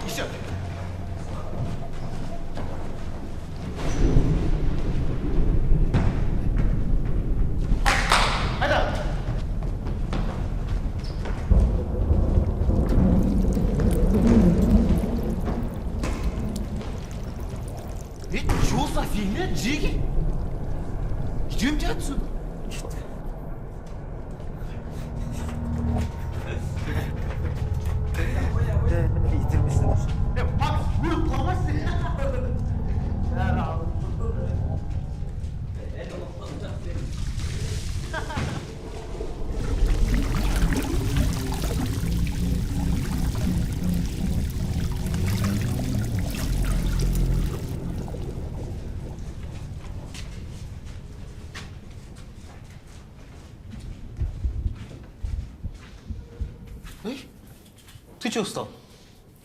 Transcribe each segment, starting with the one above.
Еще. Айда. Что за фигня, Джиги? Идемте отсюда. Макс, вы плаваете? Эй, ты что встал?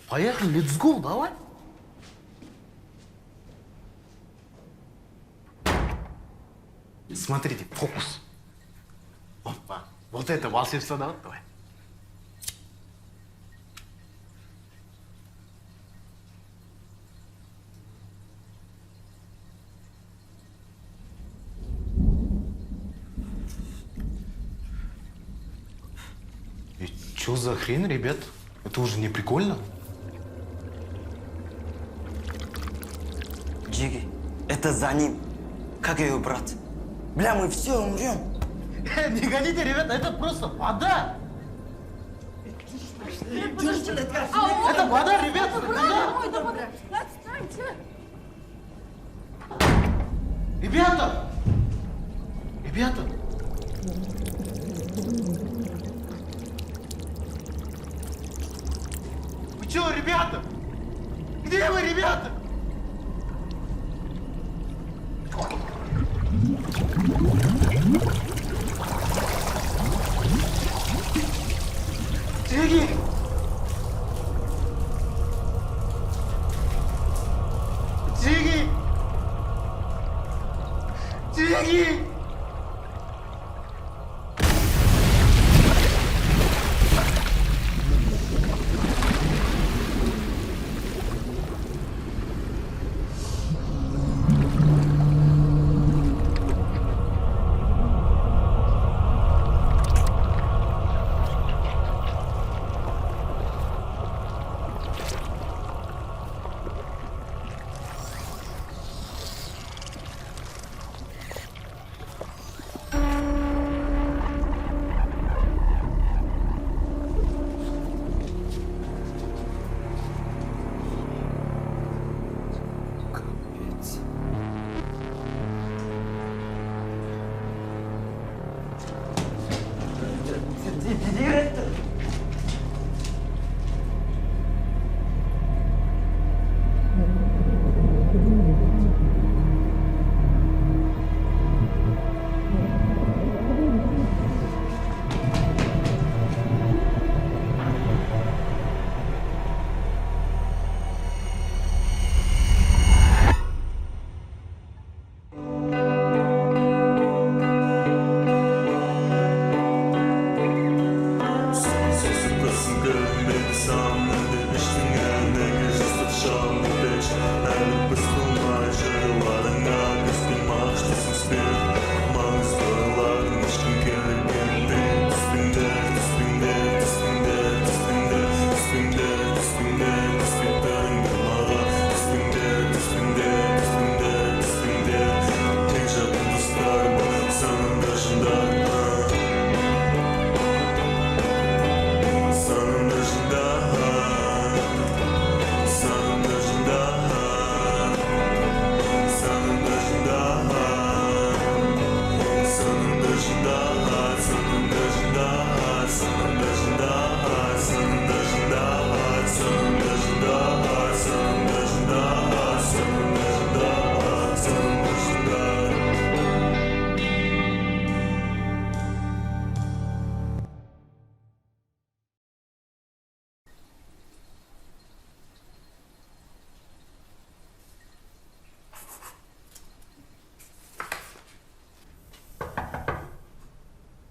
Поехали, let's go, давай. Смотрите, фокус. Опа. Вот это волшебство, да? Давай. И чё за хрень, ребят? Это уже не прикольно. Джиги, это за ним. Как ее брат? Бля, мы все умрем. Не гоните, ребята, это просто вода. Это вода, ребята. Вода. Отстаньте! Ребята! Ребята! Вы чё, ребята? Где вы, ребята? Джиги! Джиги! Джиги!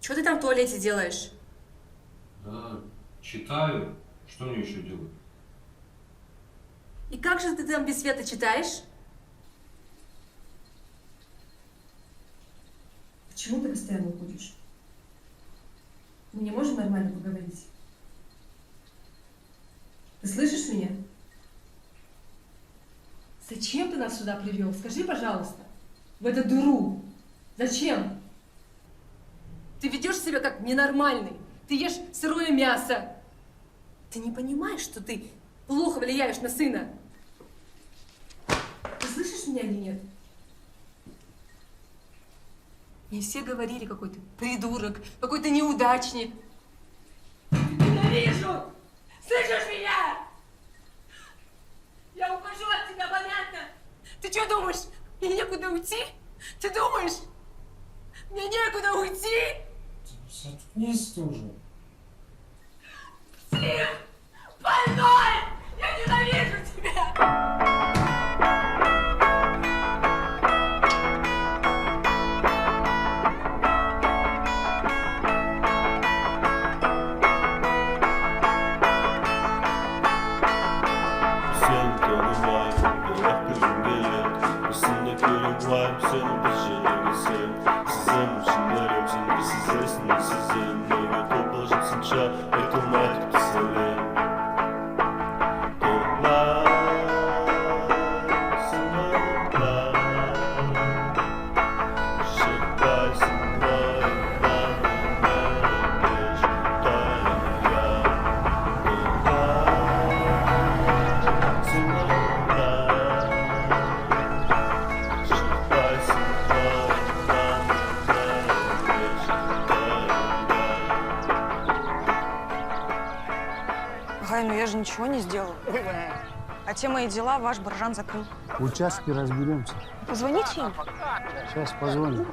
Что ты там в туалете делаешь? Да, читаю. Что мне еще делать? И как же ты там без света читаешь? Почему ты постоянно уходишь? Мы не можем нормально поговорить? Ты слышишь меня? Зачем ты нас сюда привел? Скажи, пожалуйста. В эту дыру. Зачем? Ты ведешь себя как ненормальный. Ты ешь сырое мясо. Ты не понимаешь, что ты плохо влияешь на сына? Ты слышишь меня или нет? Мне все говорили, какой ты придурок, какой ты неудачник. Ненавижу! Слышишь меня? Я ухожу от тебя, понятно? Ты что думаешь, мне некуда уйти? Ты думаешь, мне некуда уйти? Заткнись тоже. Псих! Больной! Я ненавижу тебя! Sen tanımam, bırak gözümde üstündeki ölüm seni beceremezsin. Sizin içinlerim, şimdi sizlesin, sizin Ноги положим сейчас, эту мать поцелуй. Гай, ну я же ничего не сделала. А те мои дела ваш Боржан закрыл. В участке разберемся. Позвоните им. Сейчас позвоним.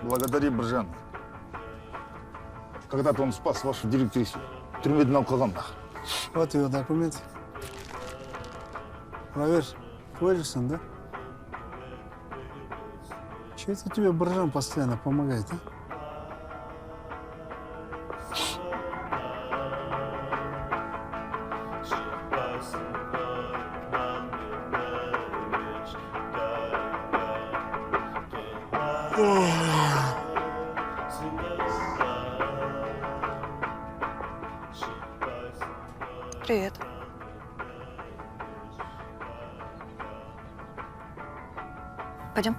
Благодари Біржан. Когда-то он спас вашу директрису. Түрмеден алып қалғанда. Вот ее документы. Проверь, пользуешься, да? Че это тебе Боржан постоянно помогает, а? Привет. Пойдем.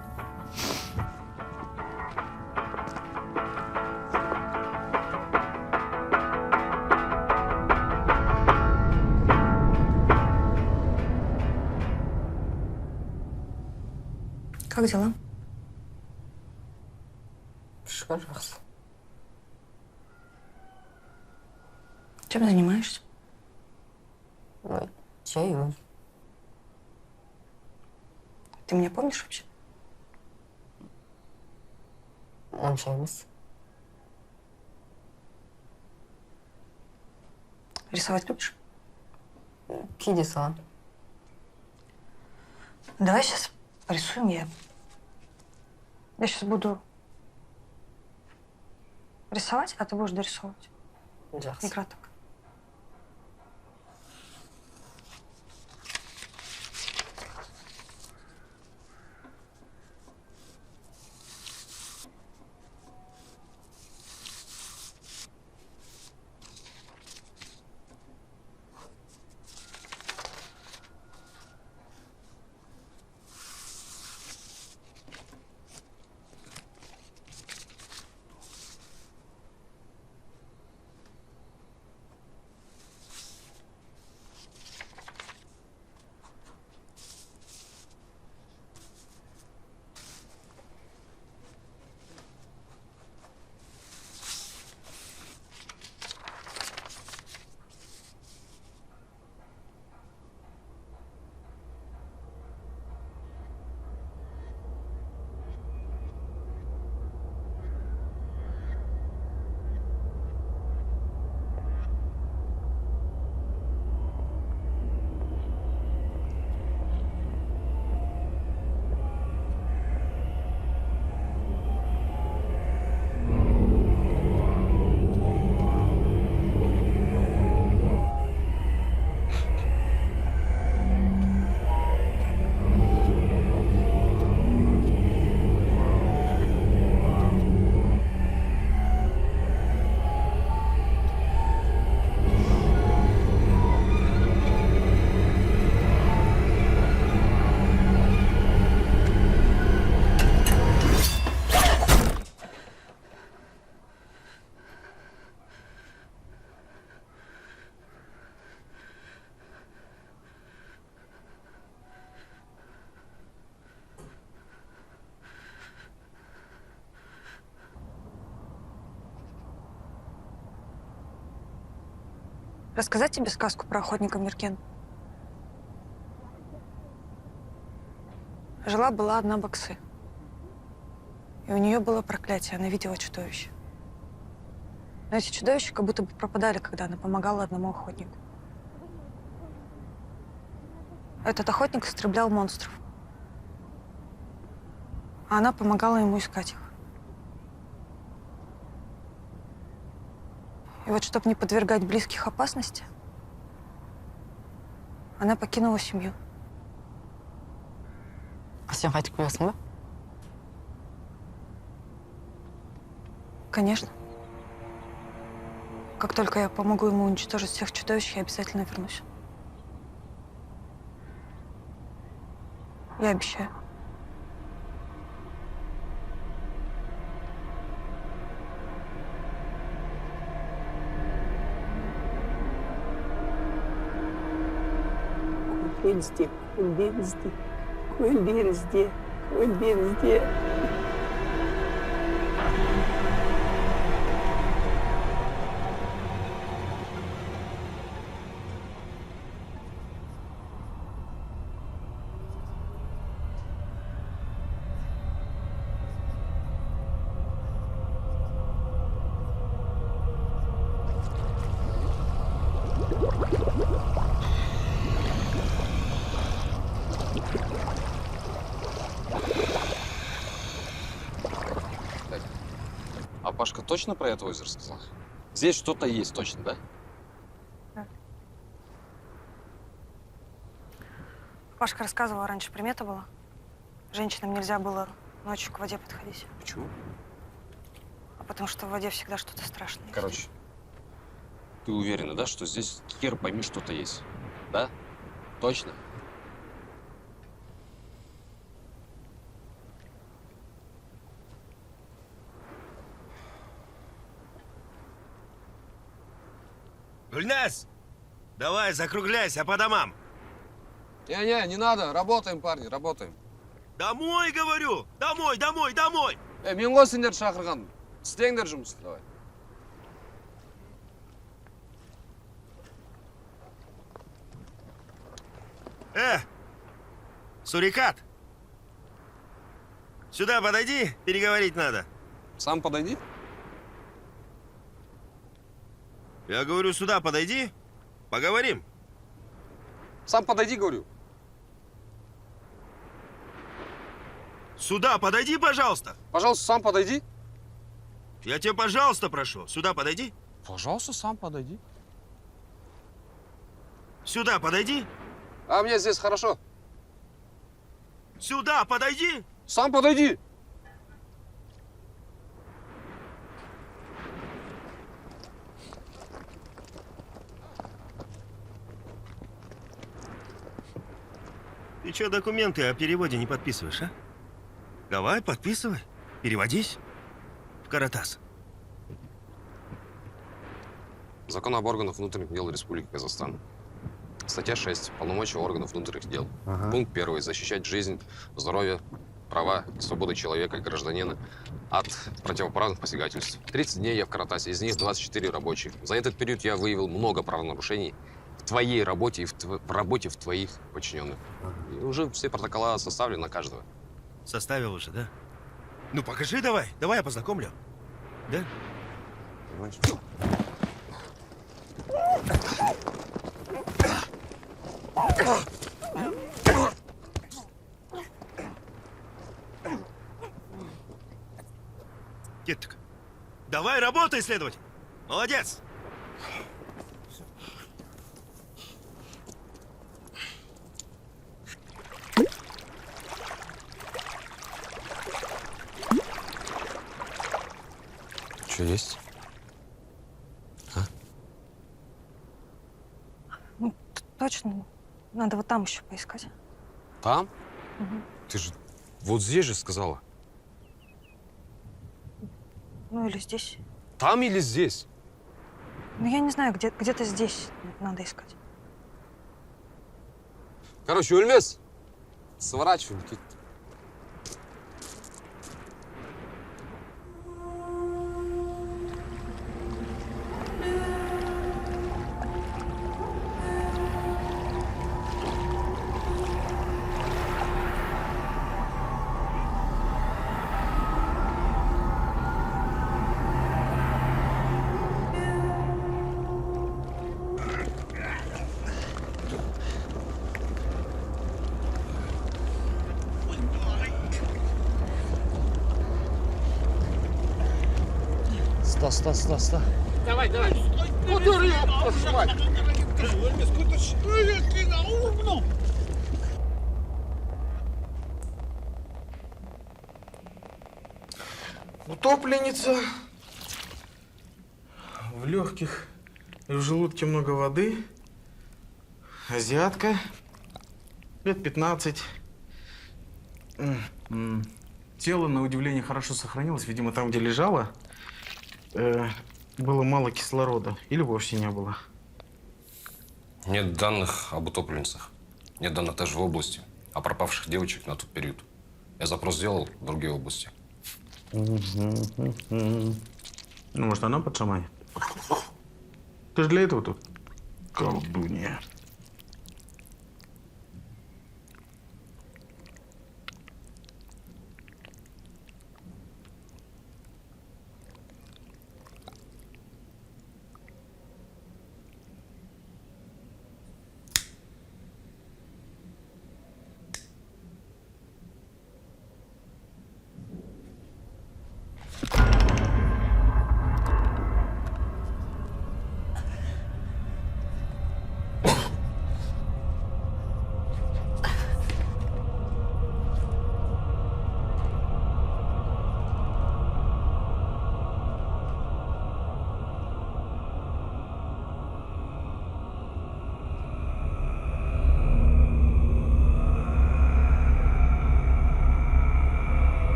Как дела? Пожалуйста. Чем занимаешься? Ой, чаю. Ты меня помнишь вообще? Общаемся. Рисовать любишь? Кидисала. Давай сейчас порисуем я. Я сейчас буду рисовать, а ты будешь дорисовывать. Джакс. Игра так. Рассказать тебе сказку про охотника Миркен? Жила-была одна Баксы. И у нее было проклятие, она видела чудовище. Но эти чудовища как будто бы пропадали, когда она помогала одному охотнику. Этот охотник истреблял монстров. А она помогала ему искать их. И вот, чтобы не подвергать близких опасности, она покинула семью. А сен қайтып келесің ба? Конечно. Как только я помогу ему уничтожить всех чудовищ, я обязательно вернусь. Я обещаю. Көлбенізде, көлбенізде, көлбенізде, көлбенізде. А Пашка точно про это озеро сказал? Здесь что-то есть точно, да? Пашка рассказывала, раньше примета была. Женщинам нельзя было ночью к воде подходить. Почему? А потому что в воде всегда что-то страшное. Короче, ты уверена, да, что здесь хер пойми что-то есть? Да? Точно? Гульнас, давай, закругляйся по домам. Не надо, работаем, парни, работаем. Домой, говорю! Домой, домой, домой! Мен ғой сендерді шақырғаным. Істеңдер жұмысты, давай. Сурикат! Сюда подойди, переговорить надо. Сам подойди. Я говорю, сюда подойди, поговорим. Сам подойди, говорю. Сюда подойди, пожалуйста. Пожалуйста, сам подойди. Я тебя, пожалуйста, прошу. Сюда подойди. Пожалуйста, сам подойди. Сюда подойди. А мне здесь хорошо. Сюда подойди. Сам подойди. Ты что, документы о переводе не подписываешь, а? Давай, подписывай. Переводись в Каратас. Закон об органах внутренних дел Республики Казахстан. Статья 6. Полномочия органов внутренних дел. Пункт 1. Защищать жизнь, здоровье, права и свободы человека и гражданина от противоправных посягательств. 30 дней я в Каратасе, из них 24 рабочих. За этот период я выявил много правонарушений в твоей работе и в работе твоих подчиненных. И уже все протокола составлены на каждого. Составил уже, да? Ну, покажи давай. Давай я познакомлю. Да? Детка, давай работай, следователь. Молодец. Что есть? А? Ну, точно. Надо вот там еще поискать. Там? Угу. Ты же вот здесь же сказала. Ну или здесь. Там или здесь? Ну я не знаю, где-то здесь надо искать. Короче, Ульмес, сворачивай, Никита. Ста. Утопленница. В легких и в желудке много воды. Азиатка. Лет 15. Тело, на удивление, хорошо сохранилось. Видимо, там, где лежало, было мало кислорода. Или вовсе не было. Нет данных об утопленницах. Нет данных даже в области о пропавших девочек на тот период. Я запрос сделал в другие области. Ну, может, она под шамай? Ты же для этого тут колдунья.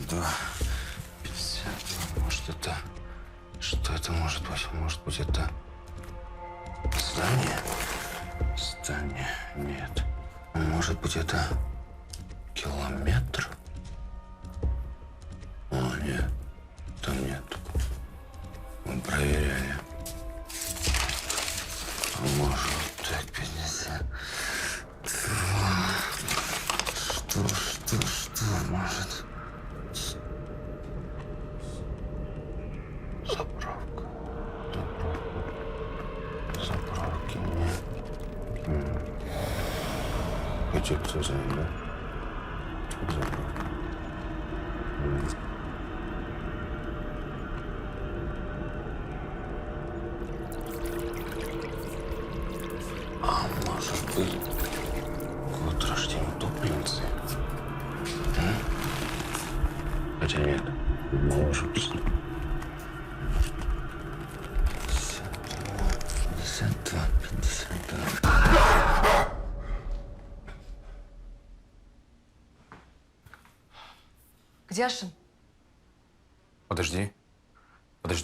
Два. Может, это... Что это может быть? Может быть, это... Здание? Здание. Нет. Может быть, это... Километр? О, нет. Там нет. Мы проверяли. А может, так, 50... Что может... Заправки нет. Хотя кто знает, да? Тут заправка. А может быть, год рождения утопленницы? Хотя нет, может быть. 52. Где Ашин? Подожди,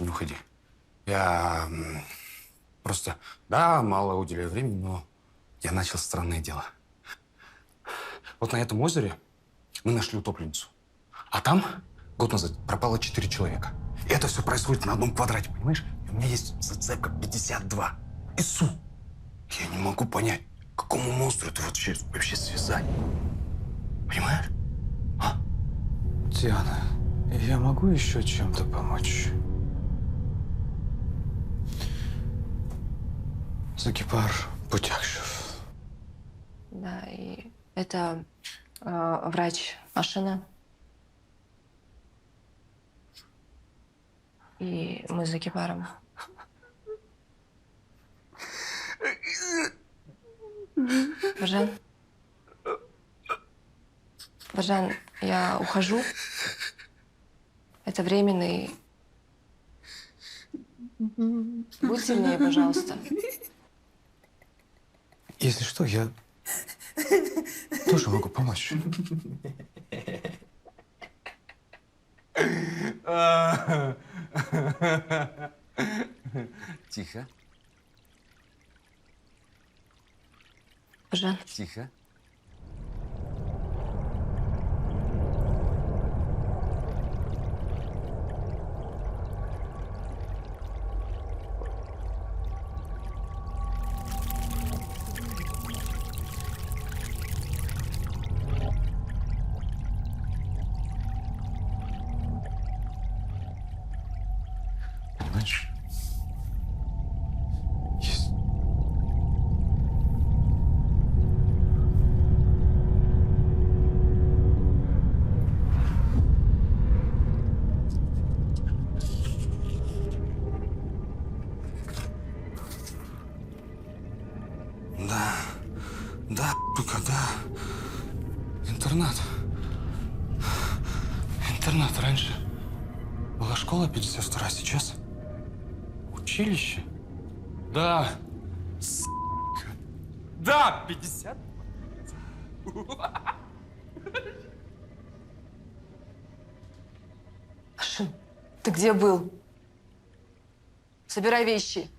не уходи. Я просто, да, мало уделяю времени, но я начал странное дело. Вот на этом озере мы нашли утопленницу. А там год назад пропало 4 человека. И это все происходит на одном квадрате, понимаешь? И у меня есть зацепка 52. ИСУ. Я не могу понять, какому монстру это вообще связать. Понимаешь? А? Диана, я могу еще чем-то помочь? Закипар Бутякшев. Да, и это врач Ашина. И мы с Закипаром. Бажан, я ухожу. Это временный. Будь сильнее, пожалуйста. Если что, я Тоже могу помочь. Тихо, Жан, тихо. Знаешь, есть... Да, сука, да. Интернат. Интернат раньше. Была школа 52, сейчас училище. Да. Сука. Да, 50. Ашин, ты где был? Собирай вещи.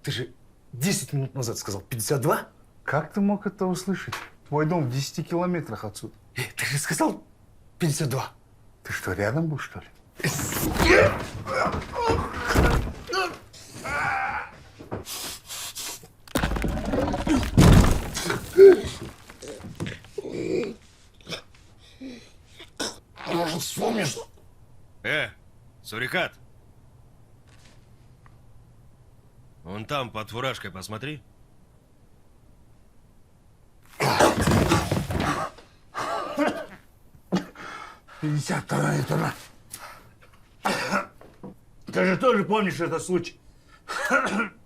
Ты же 10 минут назад сказал 52? Как ты мог это услышать? Твой дом в 10 километрах отсюда. Ты же сказал 52. Ты что, рядом был, что ли? Вспомнишь? Сурикат! Вон там, под фуражкой, посмотри. Интернат. Ты же тоже помнишь этот случай?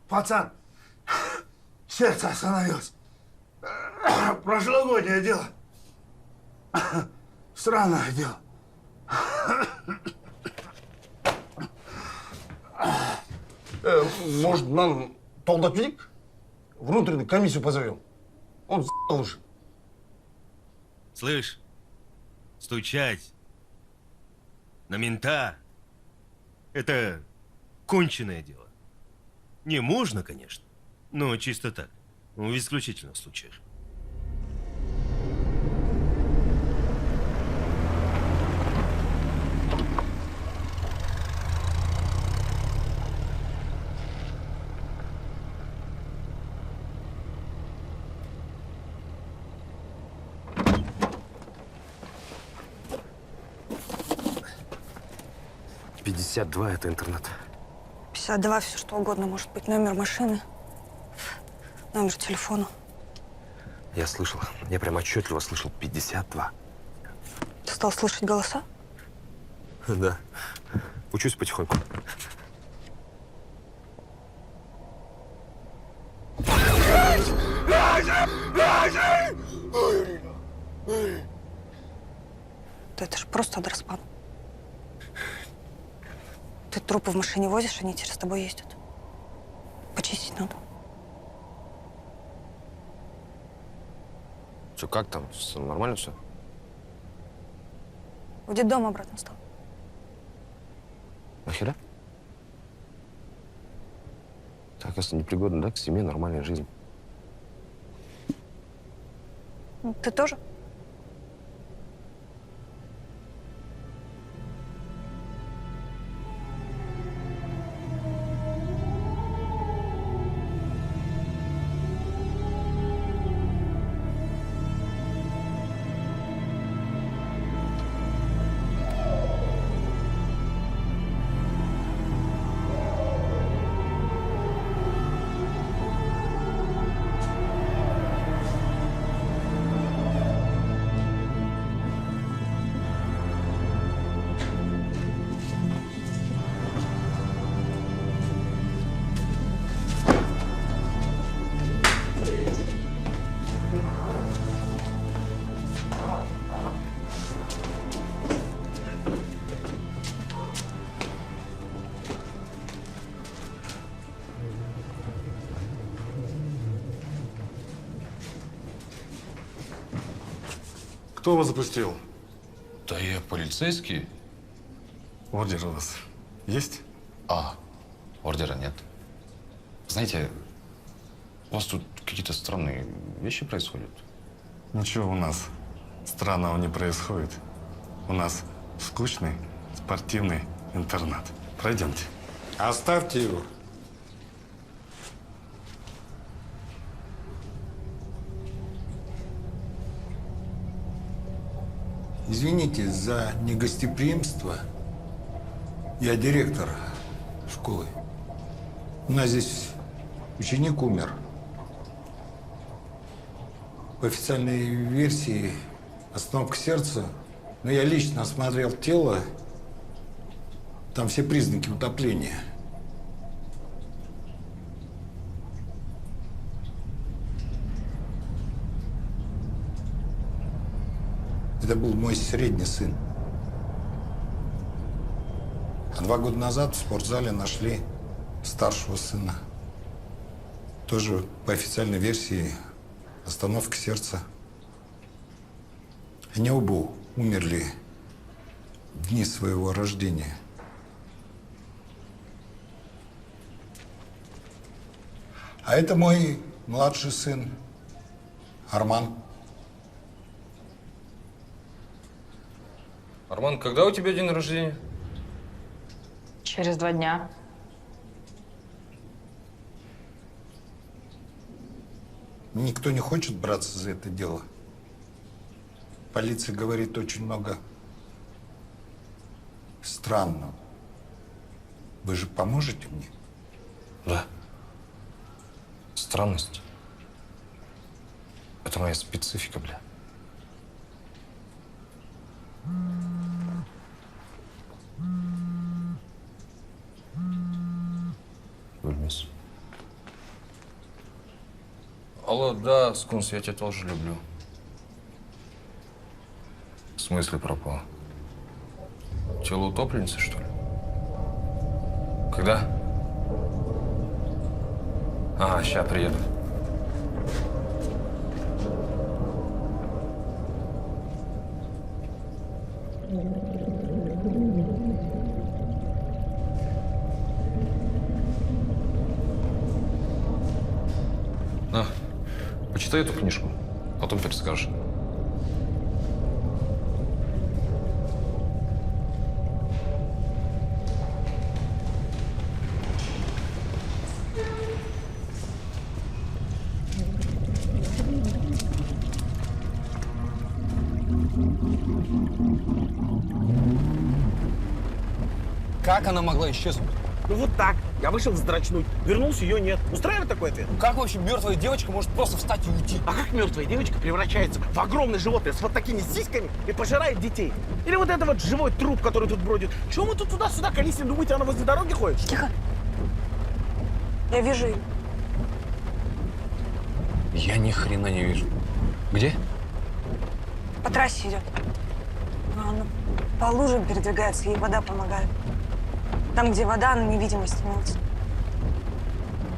Пацан, сердце остановилось. Прошлогоднее дело. Странное дело. Может, нам толдопник? Внутреннюю комиссию позовем. Он лучше. Слышь, стучать на мента — это конченое дело. Не можно, конечно, но чисто так, в исключительных случаях. Это интернат. 52, все что угодно. Может быть, номер машины, номер телефона. Я слышал. Я прям отчетливо слышал 52. Ты стал слышать голоса? Да. Учусь потихоньку. Да это же просто адроспан. Ты трупы в машине возишь, они теперь с тобой ездят. Почистить надо. Что, как там? Нормально все? В детдом обратно стал. Нахера? Так, оказывается, непригодно, да, к семье, нормальной жизни. Ты тоже? Кто вас запустил? Да я полицейский. Ордер у вас есть? Ордера нет. Знаете, у вас тут какие-то странные вещи происходят. Ничего у нас странного не происходит. У нас скучный спортивный интернат. Пройдемте. Оставьте его. Извините за негостеприимство. Я директор школы. У нас здесь ученик умер. По официальной версии остановка сердца. Но я лично осмотрел тело. Там все признаки утопления. Это был мой средний сын. А 2 года назад в спортзале нашли старшего сына. Тоже по официальной версии остановка сердца. Они оба умерли в дни своего рождения. А это мой младший сын Арман. Арман, когда у тебя день рождения? Через 2 дня. Никто не хочет браться за это дело. Полиция говорит очень много странного. Вы же поможете мне? Да. Странность. Это моя специфика, бля. Гульмис. Алло, да, Скунс, я тебя тоже люблю. В смысле пропал? Тело утопленницы, что ли? Когда? Ща приеду. Почитай эту книжку, потом перескажешь. Как она могла исчезнуть? Ну вот так. Я вышел вздрачнуть. Вернулся, ее нет. Устраивает такой ответ? Как вообще мертвая девочка может просто встать и уйти? А как мертвая девочка превращается в огромное животное с вот такими сиськами и пожирает детей? Или вот это вот живой труп, который тут бродит? Чего мы тут туда-сюда колесим? Думаете, она возле дороги ходит? Тихо. Я вижу ее. Я ни хрена не вижу. Где? По трассе идет. Но она по лужам передвигается, ей вода помогает. Там, где вода, она невидимость становится.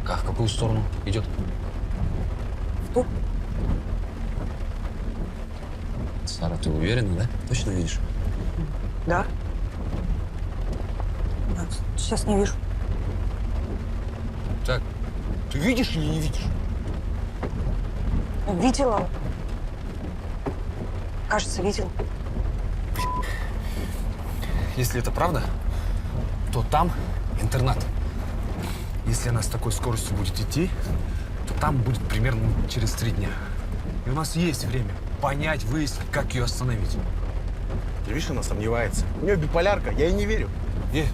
В какую сторону идет? В ту. Сара, ты уверена, да? Точно видишь? Да. Сейчас не вижу. Так, ты видишь или не видишь? Видела. Кажется, видела. Если это правда, то там интернат. Если она с такой скоростью будет идти, то там будет примерно через 3 дня. И у нас есть время понять, выяснить, как ее остановить. Ты видишь, она сомневается. У нее биполярка, я ей не верю.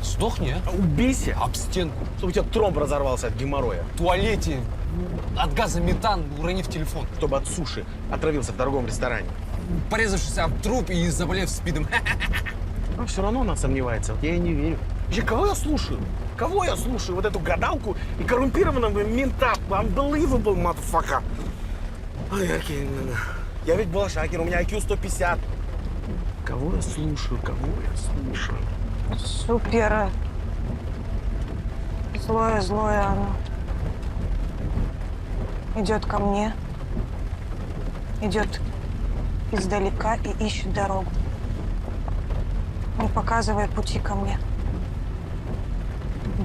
Сдохни, а? Убейся. Об стенку. Чтобы у тебя тромб разорвался от геморроя. В туалете от газа метан, уронив телефон. Чтобы от суши отравился в дорогом ресторане. Порезавшись об труп и заболев СПИДом. Но все равно она сомневается. Вот я ей не верю. Вообще, кого я слушаю? Кого я слушаю? Вот эту гадалку и коррумпированного мента. Unbelievable, motherfucker. Ой, окей. Я ведь балашакер, у меня IQ 150. Кого я слушаю? Кого я слушаю? Супер. Злое оно. Идет ко мне. Идет издалека и ищет дорогу. Он показывает пути ко мне.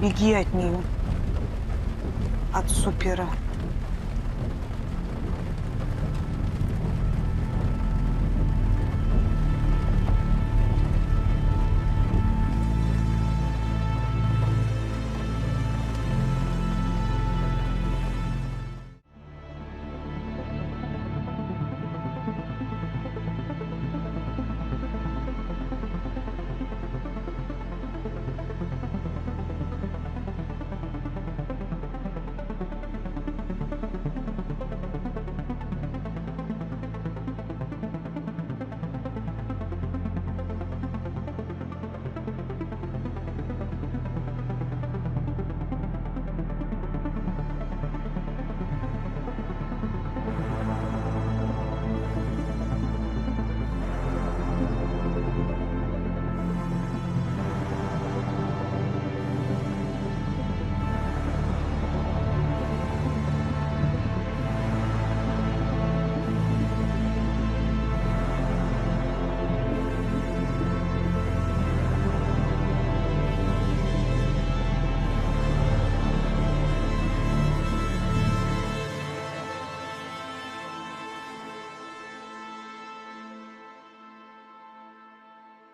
Беги от нее. От супера.